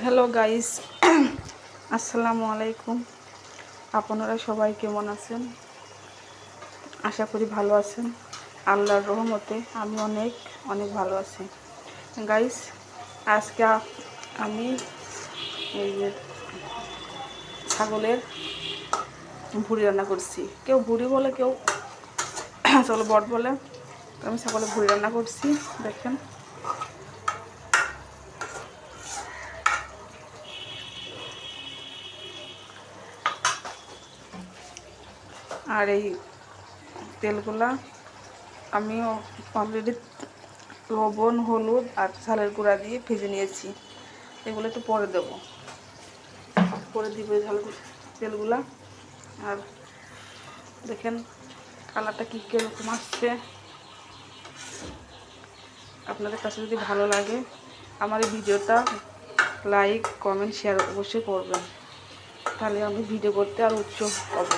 Hello guys, আসসালামু আলাইকুম। আপনারা সবাই কেমন আছেন? আশা করি ভালো আছেন। আল্লাহর রহমতে আমি অনেক অনেক ভালো আছি। গাইস, আজকে আমি এই যে ছাগলের ভুড়ি রান্না করছি। কেউ ভুড়ি বলে, কেউ চলো বট বলে। তো আমি ছাগলের ভুড়ি রান্না করছি, দেখেন। আর এই তেলগুলা আমি অলরেডি লবণ, হলুদ আর ঝালের গুঁড়া দিয়ে ভেজে নিয়েছি। এগুলো একটু পরে দেবো, পরে দিব তেলগুলা। আর দেখেন কালারটা কীরকম আসছে। আপনাদের কাছে যদি ভালো লাগে আমার এই ভিডিওটা লাইক, কমেন্ট, শেয়ার অবশ্যই করবেন, তাহলে আমি ভিডিও করতে আর উৎসাহ পাবো।